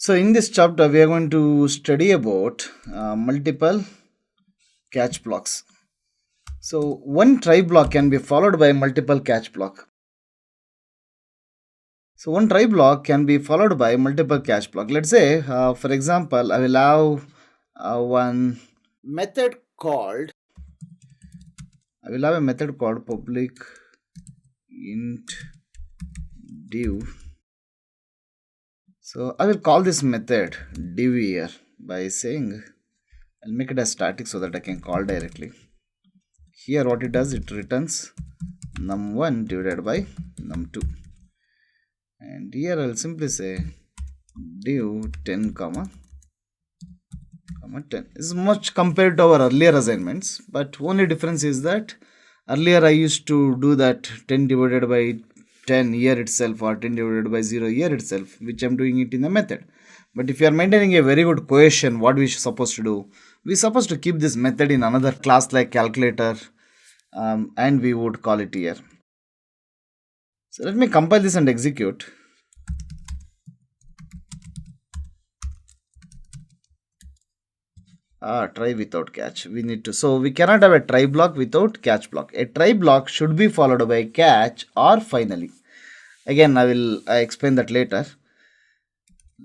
So in this chapter, we are going to study about multiple catch blocks. So one try block can be followed by multiple catch block. So one try block can be followed by multiple catch block. Let's say, for example, I will have one method called. I will have a method called public int div. So I will call this method div here by saying I'll make it as static so that I can call directly. Here what it does, it returns num1 divided by num2. And here I'll simply say div 10 comma 10. This is much compared to our earlier assignments, but only difference is that earlier I used to do that 10 divided by 10 here itself or 10 divided by 0 here itself, which I'm doing it in the method. But if you are maintaining a very good cohesion, what we supposed to do? We're supposed to keep this method in another class like calculator, and we would call it here. So let me compile this and execute. Try without catch. We need to. So we cannot have a try block without catch block. A try block should be followed by catch or finally. Again, I explain that later.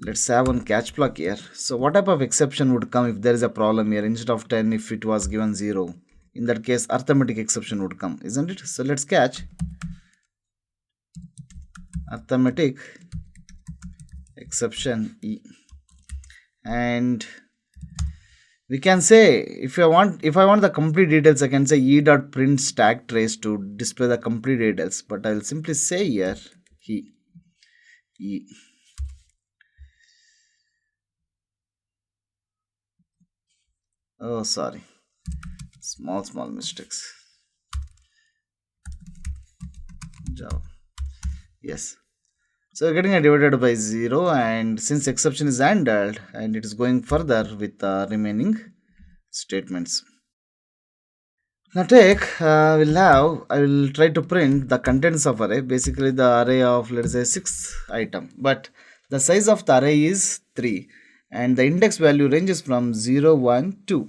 Let's have one catch block here. So what type of exception would come if there is a problem here? Instead of 10, if it was given 0, in that case arithmetic exception would come, isn't it? So let's catch arithmetic exception E, and we can say if I want the complete details, I can say e.print stack trace to display the complete details, but I'll simply say here E. Oh, sorry, small mistakes. Java. Yes. So we're getting a divided by 0, and since exception is handled and it is going further with the remaining statements. Now I will try to print the contents of array, basically the array of, let's say, 6 item, but the size of the array is 3 and the index value ranges from 0, 1, 2,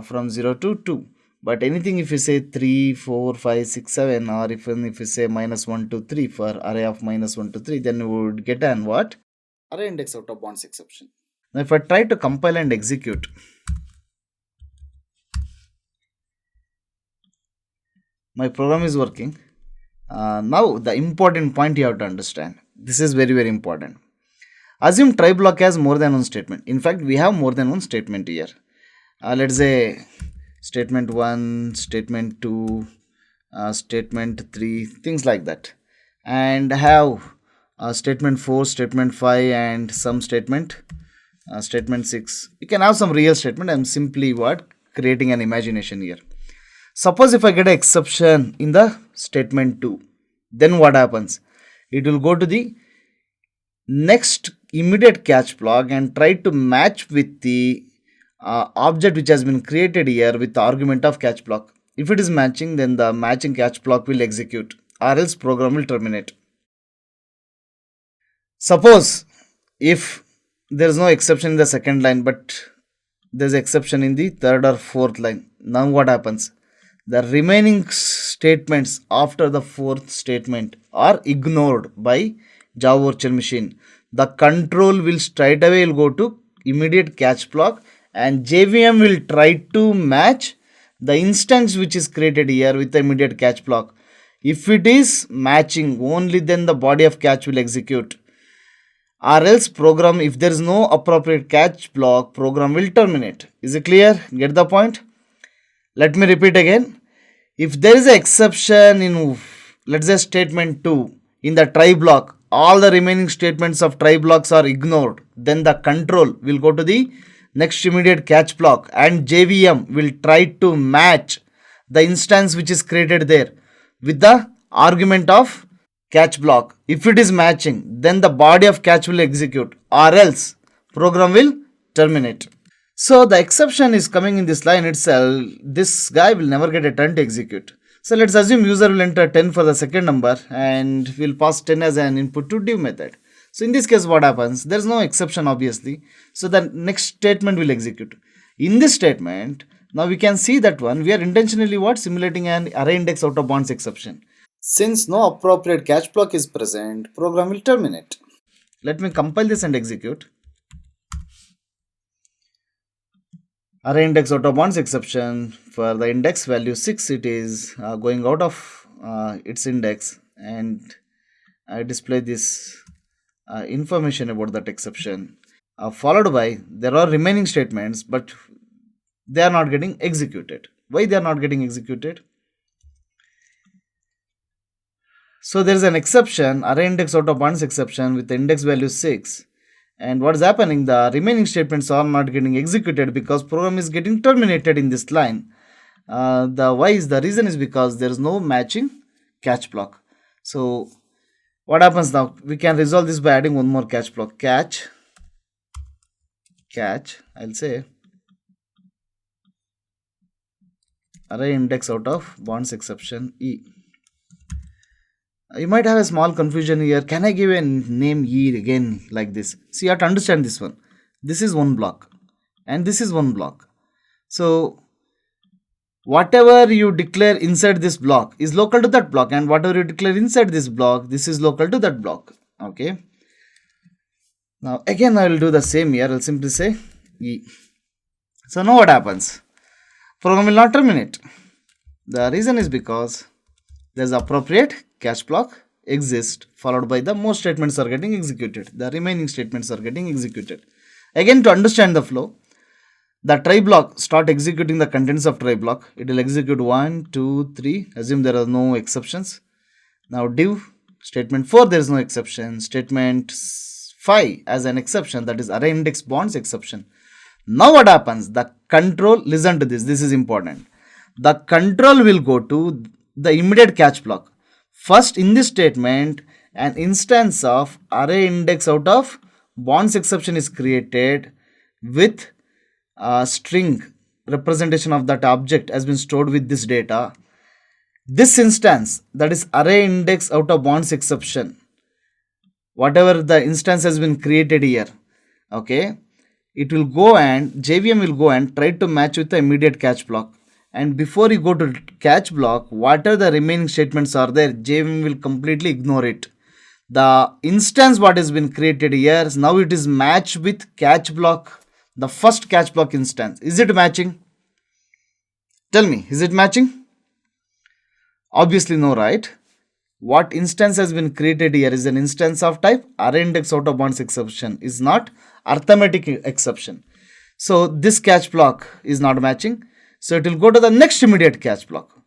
from 0 to 2. But anything if you say 3, 4, 5, 6, 7, or even if you say minus 1, 2, 3 for array of minus 1 to 3, then you would get an what? Array index out of bounds exception. Now if I try to compile and execute, my program is working. Now the important point you have to understand. This is very, very important. Assume try block has more than one statement. In fact, we have more than one statement here. Let's say statement 1, statement 2, statement 3, things like that, and have statement 4, statement 5, and some statement 6. You can have some real statement. I'm simply creating an imagination here. Suppose if I get an exception in the statement 2, then what happens? It will go to the next immediate catch block and try to match with the object which has been created here with the argument of catch block. If it is matching, then the matching catch block will execute, or else program will terminate. Suppose if there is no exception in the second line, but there is exception in the third or fourth line, now what happens? The remaining statements after the fourth statement are ignored by Java virtual machine. The control will straight away go to immediate catch block, and JVM will try to match the instance which is created here with the immediate catch block. If it is matching, only then the body of catch will execute, or else program, if there is no appropriate catch block, program will terminate. Is it clear? Get the point? Let me repeat again. If there is an exception in, let's say, statement 2 in the try block, all the remaining statements of try blocks are ignored, then the control will go to the next immediate catch block and JVM will try to match the instance which is created there with the argument of catch block. If it is matching, then the body of catch will execute, or else program will terminate. So the exception is coming in this line itself. This guy will never get a turn to execute. So let's assume user will enter 10 for the second number and will pass 10 as an input to div method. So in this case, what happens? There is no exception, obviously. So the next statement will execute. In this statement, now we can see that one, we are intentionally what? Simulating an array index out of bounds exception. Since no appropriate catch block is present, program will terminate. Let me compile this and execute. Array index out of bounds exception, for the index value 6, it is going out of its index, and I display this information about that exception, followed by there are remaining statements, but they are not getting executed. Why they are not getting executed? So there is an exception, array index out of bounds exception with the index value 6. And what is happening? The remaining statements are not getting executed because program is getting terminated in this line. The reason is because there is no matching catch block. So what happens now? We can resolve this by adding one more catch block. Catch, I'll say array index out of bounds exception E. You might have a small confusion here. Can I give a name E again like this? See, you have to understand this one. This is one block and this is one block. So whatever you declare inside this block is local to that block, and whatever you declare inside this block, this is local to that block. Okay. Now again I will do the same here. I'll simply say E. So now what happens? Program will not terminate. The reason is because there's appropriate catch block exists, followed by the most statements are getting executed. The remaining statements are getting executed. Again, to understand the flow, the try block start executing the contents of try block. It will execute 1, 2, 3. Assume there are no exceptions. Now div statement 4, there is no exception. Statement 5 as an exception, that is array index bounds exception. Now what happens? The control, listen to this, this is important. The control will go to the immediate catch block. First, in this statement, an instance of array index out of bounds exception is created with a string representation of that object has been stored with this data. This instance, that is array index out of bounds exception, whatever the instance has been created here, okay, it will go and JVM will go and try to match with the immediate catch block. And before you go to catch block, whatever the remaining statements are there, JVM will completely ignore it. The instance what has been created here, now it is matched with catch block, the first catch block instance. Is it matching? Tell me, is it matching? Obviously no, right? What instance has been created here is an instance of type array index out of bounds exception, is not arithmetic exception. So this catch block is not matching. So it will go to the next immediate catch block.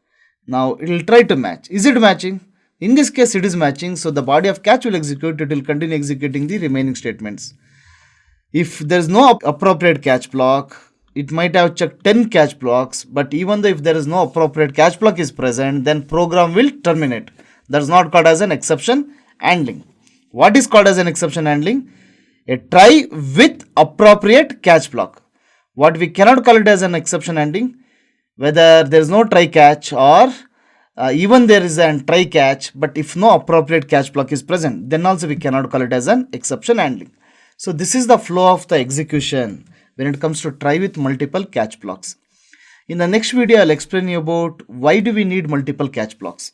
Now it will try to match. Is it matching? In this case it is matching. So the body of catch will execute. It will continue executing the remaining statements. If there is no appropriate catch block, it might have checked 10 catch blocks. But even though if there is no appropriate catch block is present, then program will terminate. That is not called as an exception handling. What is called as an exception handling? A try with appropriate catch block. What we cannot call it as an exception handling, whether there is no try catch or even there is an try catch, but if no appropriate catch block is present, then also we cannot call it as an exception handling. So this is the flow of the execution when it comes to try with multiple catch blocks. In the next video, I'll explain you about why do we need multiple catch blocks.